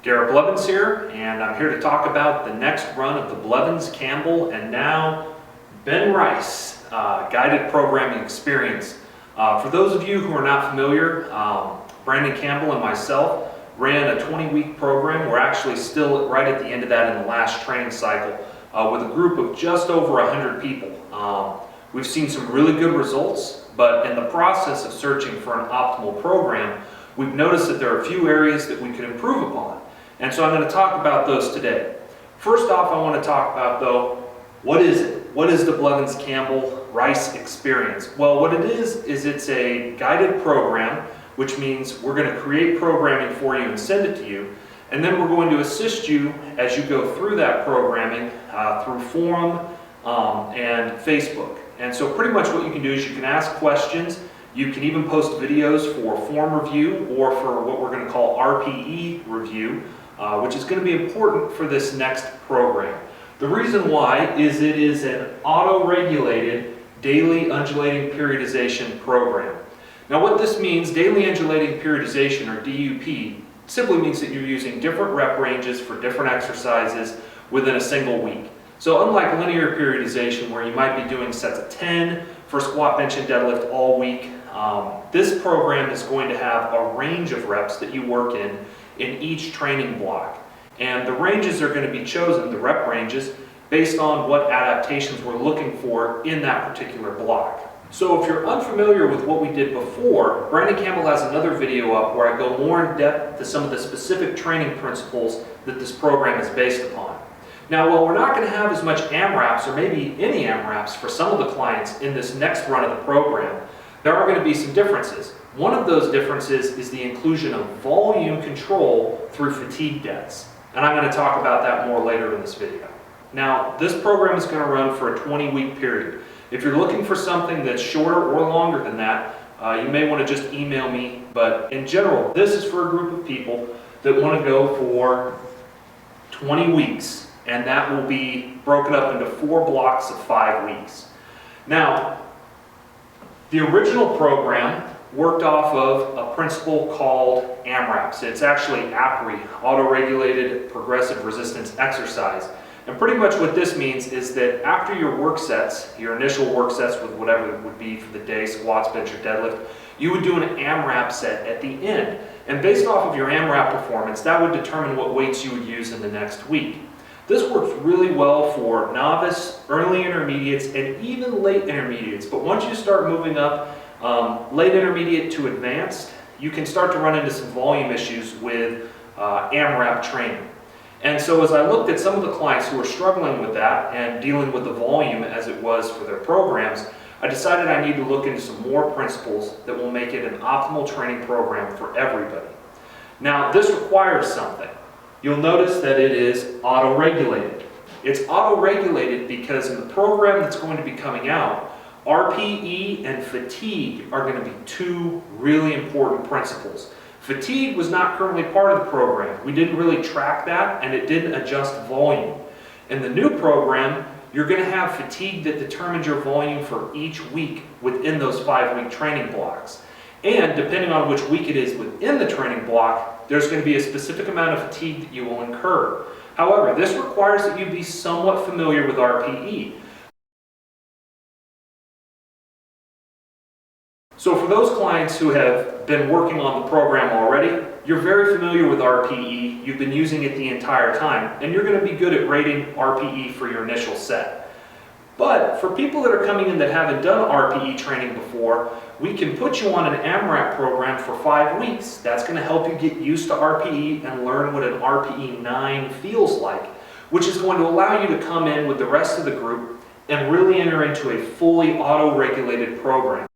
Blevins here, and I'm here to talk about the next run of the Blevins, Campbell, and now Ben Rice guided programming experience. For those of you who are not familiar, Brandon Campbell and myself ran a 20-week program. We're actually still right at the end of that in the last training cycle with a group of just over 100 people. We've seen some really good results, but in the process of searching for an optimal program, we've noticed that there are a few areas that we could improve upon. And so I'm going to talk about those today. First off, I want to talk about, though, what is it? What is the Blevins Campbell Rice experience? Well, what it is it's a guided program, which means we're going to create programming for you and send it to you. And then we're going to assist you as you go through that programming through forum and Facebook. And so pretty much what you can do is you can ask questions. You can even post videos for form review or for what we're going to call RPE review, which is going to be important for this next program. The reason why is it is an auto-regulated daily undulating periodization program. Now what this means, daily undulating periodization, or DUP, simply means that you're using different rep ranges for different exercises within a single week. So unlike linear periodization, where you might be doing sets of 10 for squat, bench, and deadlift all week, this program is going to have a range of reps that you work in each training block. And the ranges are going to be chosen, the rep ranges, based on what adaptations we're looking for in that particular block. So if you're unfamiliar with what we did before, Brandon Campbell has another video up where I go more in depth to some of the specific training principles that this program is based upon. Now, while we're not going to have as much AMRAPs, or maybe any AMRAPs for some of the clients in this next run of the program, there are going to be some differences. One of those differences is the inclusion of volume control through fatigue deaths. And I'm going to talk about that more later in this video. Now, this program is going to run for a 20-week period. If you're looking for something that's shorter or longer than that, you may want to just email me. But in general, this is for a group of people that want to go for 20 weeks. And that will be broken up into 4 blocks of 5 weeks. Now, the original program worked off of a principle called AMRAPs. It's actually APRE, Auto-Regulated Progressive Resistance Exercise. And pretty much what this means is that after your work sets, your initial work sets with whatever it would be for the day, squats, bench, or deadlift, you would do an AMRAP set at the end. And based off of your AMRAP performance, that would determine what weights you would use in the next week. This works really well for novice, early intermediates, and even late intermediates. But once you start moving up late intermediate to advanced, you can start to run into some volume issues with AMRAP training. And so as I looked at some of the clients who were struggling with that and dealing with the volume as it was for their programs, I decided I need to look into some more principles that will make it an optimal training program for everybody. Now, this requires something. You'll notice that it is auto-regulated. It's auto-regulated because in the program that's going to be coming out, RPE and fatigue are going to be 2 really important principles. Fatigue was not currently part of the program. We didn't really track that, and it didn't adjust volume. In the new program, you're going to have fatigue that determines your volume for each week within those 5-week training blocks. And depending on which week it is within the training block, there's going to be a specific amount of fatigue that you will incur. However, this requires that you be somewhat familiar with RPE. So for those clients who have been working on the program already, you're very familiar with RPE, you've been using it the entire time, and you're going to be good at rating RPE for your initial set. But for people that are coming in that haven't done RPE training before, we can put you on an AMRAP program for 5 weeks. That's going to help you get used to RPE and learn what an RPE 9 feels like, which is going to allow you to come in with the rest of the group and really enter into a fully auto-regulated program.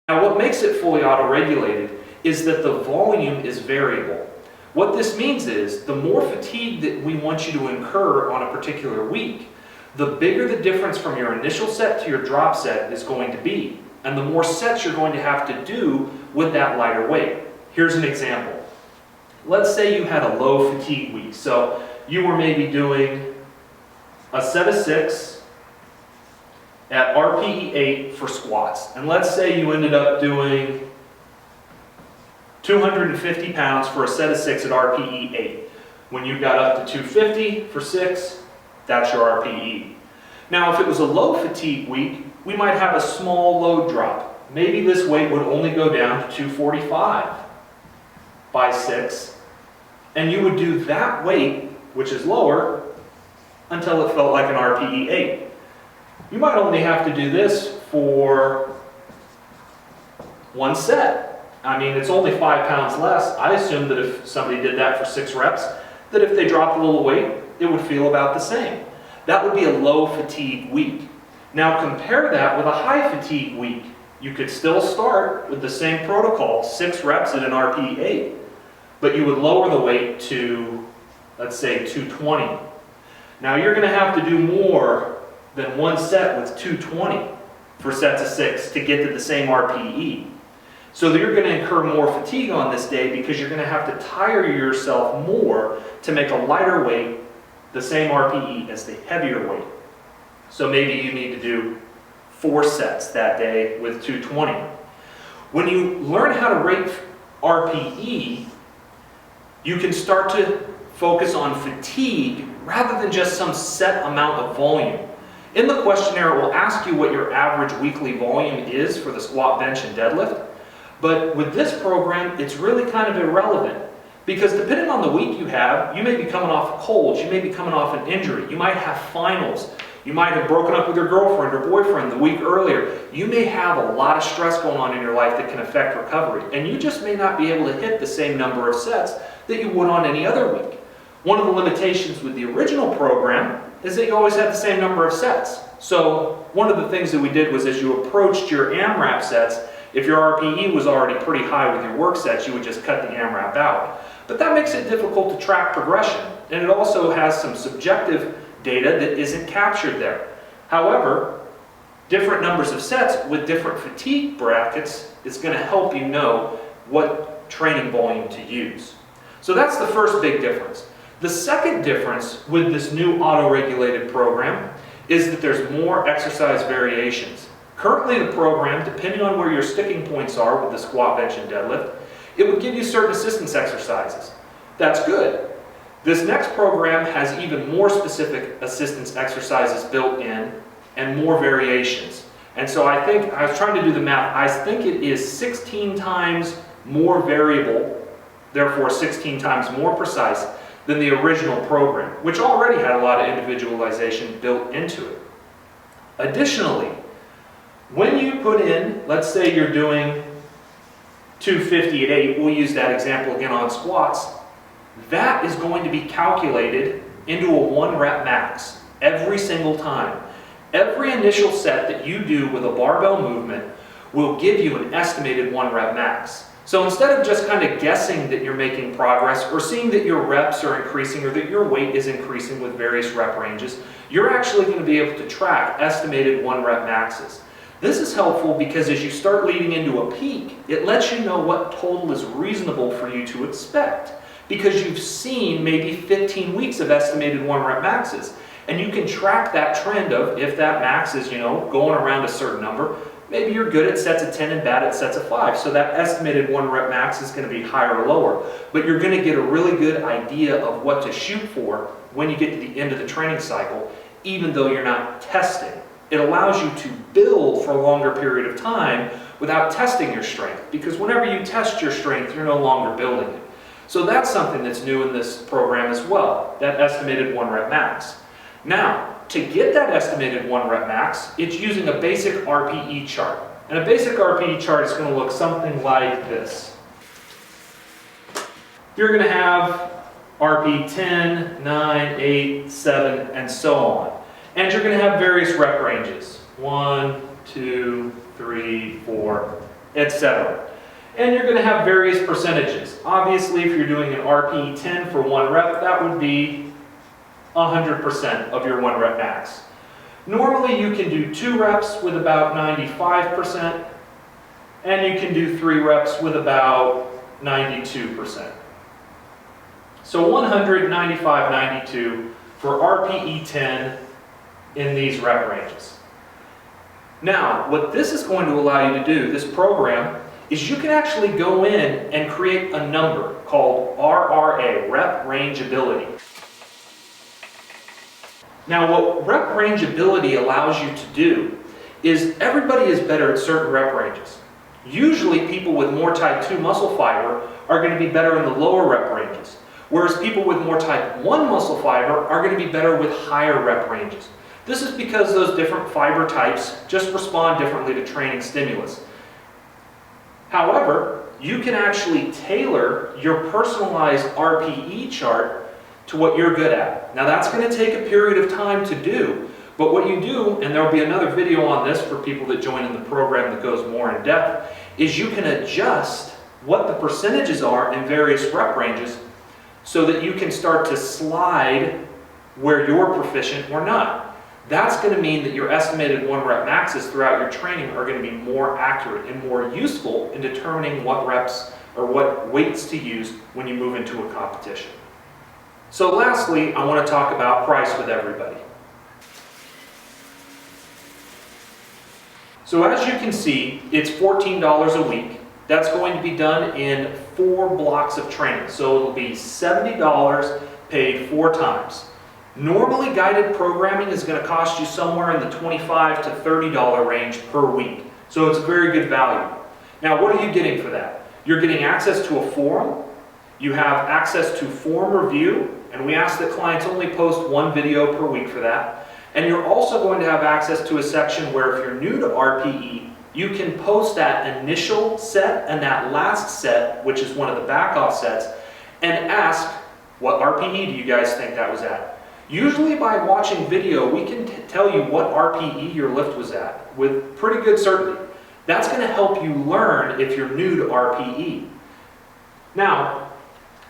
Now, what makes it fully auto-regulated is that the volume is variable. What this means is the more fatigue that we want you to incur on a particular week, the bigger the difference from your initial set to your drop set is going to be, and the more sets you're going to have to do with that lighter weight. Here's an example. Let's say you had a low fatigue week, so you were maybe doing a set of 6 at RPE 8 for squats. And let's say you ended up doing 250 pounds for a set of 6 at RPE 8. When you got up to 250 for 6, that's your RPE. Now, if it was a low fatigue week, we might have a small load drop. Maybe this weight would only go down to 245 by 6, and you would do that weight, which is lower, until it felt like an RPE 8. You might only have to do this for one set. I mean, it's only 5 pounds less. I assume that if somebody did that for 6 reps, that if they dropped a little weight, it would feel about the same. That would be a low fatigue week. Now compare that with a high fatigue week. You could still start with the same protocol, 6 reps at an RPE 8, but you would lower the weight to, let's say, 220. Now you're going to have to do more than one set with 220 for sets of 6 to get to the same RPE. So you're going to incur more fatigue on this day because you're going to have to tire yourself more to make a lighter weight the same RPE as the heavier weight. So maybe you need to do 4 sets that day with 220. When you learn how to rate RPE, you can start to focus on fatigue rather than just some set amount of volume. In the questionnaire, it will ask you what your average weekly volume is for the squat, bench, and deadlift. But with this program, it's really kind of irrelevant because depending on the week you have, you may be coming off a cold, you may be coming off an injury, you might have finals, you might have broken up with your girlfriend or boyfriend the week earlier. You may have a lot of stress going on in your life that can affect recovery, and you just may not be able to hit the same number of sets that you would on any other week. One of the limitations with the original program is that you always had the same number of sets. So one of the things that we did was as you approached your AMRAP sets, if your RPE was already pretty high with your work sets, you would just cut the AMRAP out. But that makes it difficult to track progression, and it also has some subjective data that isn't captured there. However, different numbers of sets with different fatigue brackets is going to help you know what training volume to use. So that's the first big difference. The second difference with this new auto-regulated program is that there's more exercise variations. Currently the program, depending on where your sticking points are with the squat, bench, and deadlift, it would give you certain assistance exercises. That's good. This next program has even more specific assistance exercises built in and more variations. And so I was trying to do the math, I think it is 16 times more variable, therefore 16 times more precise than the original program, which already had a lot of individualization built into it. Additionally, when you put in, let's say you're doing 250 at 8, we'll use that example again on squats, that is going to be calculated into a 1 rep max every single time. Every initial set that you do with a barbell movement will give you an estimated 1 rep max. So instead of just kind of guessing that you're making progress or seeing that your reps are increasing or that your weight is increasing with various rep ranges, you're actually going to be able to track estimated 1 rep maxes. This is helpful because as you start leading into a peak, it lets you know what total is reasonable for you to expect because you've seen maybe 15 weeks of estimated 1 rep maxes. And you can track that trend of if that max is, going around a certain number, maybe you're good at sets of 10 and bad at sets of 5. So that estimated 1 rep max is going to be higher or lower. But you're going to get a really good idea of what to shoot for when you get to the end of the training cycle, even though you're not testing. It allows you to build for a longer period of time without testing your strength. Because whenever you test your strength, you're no longer building it. So that's something that's new in this program as well, that estimated 1 rep max. Now, to get that estimated 1 rep max, it's using a basic RPE chart. And a basic RPE chart is going to look something like this. You're going to have RPE 10, 9, 8, 7, and so on. And you're going to have various rep ranges. 1, 2, 3, 4, etc. And you're going to have various percentages. Obviously, if you're doing an RPE 10 for 1 rep, that would be 100% of your 1 rep max. Normally you can do 2 reps with about 95%, and you can do 3 reps with about 92%. So 100, 95, 92 for RPE 10 in these rep ranges. Now, what this is going to allow you to do, this program, is you can actually go in and create a number called RRA, rep range ability. Now what rep range ability allows you to do is everybody is better at certain rep ranges. Usually people with more type 2 muscle fiber are going to be better in the lower rep ranges, whereas people with more type 1 muscle fiber are going to be better with higher rep ranges. This is because those different fiber types just respond differently to training stimulus. However, you can actually tailor your personalized RPE chart to what you're good at. Now that's going to take a period of time to do, but what you do, and there'll be another video on this for people that join in the program that goes more in depth, is you can adjust what the percentages are in various rep ranges so that you can start to slide where you're proficient or not. That's going to mean that your estimated 1 rep maxes throughout your training are going to be more accurate and more useful in determining what reps or what weights to use when you move into a competition. So lastly, I want to talk about price with everybody. So as you can see, it's $14 a week. That's going to be done in 4 blocks of training. So it'll be $70 paid 4 times. Normally, guided programming is going to cost you somewhere in the $25 to $30 range per week. So it's very good value. Now, what are you getting for that? You're getting access to a forum. You have access to form review, and we ask that clients only post 1 video per week for that. And you're also going to have access to a section where if you're new to RPE, you can post that initial set and that last set, which is one of the back-off sets, and ask, what RPE do you guys think that was at? Usually by watching video, we can tell you what RPE your lift was at with pretty good certainty. That's going to help you learn if you're new to RPE. Now,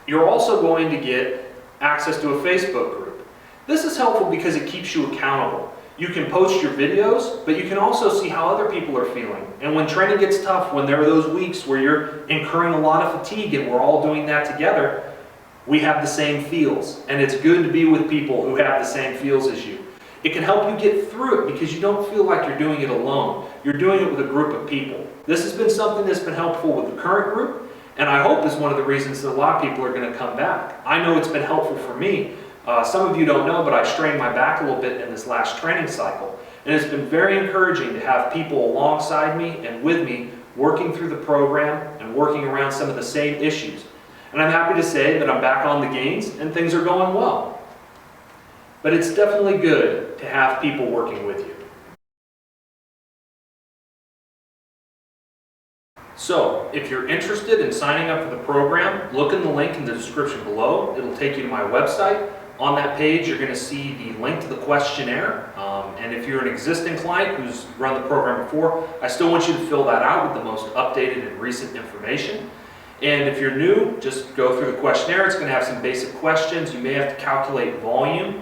you're also going to get access to a Facebook group. This is helpful because it keeps you accountable. You can post your videos, but you can also see how other people are feeling. And when training gets tough, when there are those weeks where you're incurring a lot of fatigue and we're all doing that together, we have the same feels. And it's good to be with people who have the same feels as you. It can help you get through it because you don't feel like you're doing it alone. You're doing it with a group of people. This has been something that's been helpful with the current group, and I hope is one of the reasons that a lot of people are going to come back. I know it's been helpful for me. Some of you don't know, but I strained my back a little bit in this last training cycle. And it's been very encouraging to have people alongside me and with me working through the program and working around some of the same issues. And I'm happy to say that I'm back on the gains and things are going well. But it's definitely good to have people working with you. So, if you're interested in signing up for the program, look in the link in the description below. It'll take you to my website. On that page, you're going to see the link to the questionnaire. And if you're an existing client who's run the program before, I still want you to fill that out with the most updated and recent information. And if you're new, just go through the questionnaire. It's going to have some basic questions. You may have to calculate volume.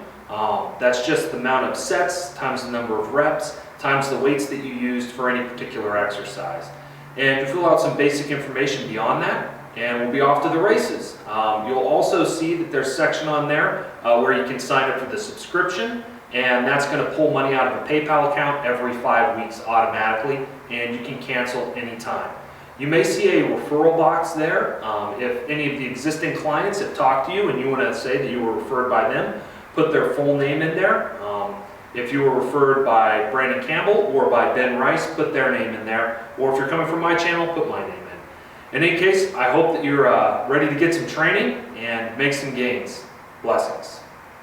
That's just the amount of sets times the number of reps times the weights that you used for any particular exercise. And you fill out some basic information beyond that, and we'll be off to the races. You'll also see that there's a section on there where you can sign up for the subscription, and that's going to pull money out of a PayPal account every 5 weeks automatically, and you can cancel anytime. You may see a referral box there. If any of the existing clients have talked to you and you want to say that you were referred by them, put their full name in there. If you were referred by Brandon Campbell or by Ben Rice, put their name in there. Or if you're coming from my channel, put my name in. In any case, I hope that you're ready to get some training and make some gains. Blessings.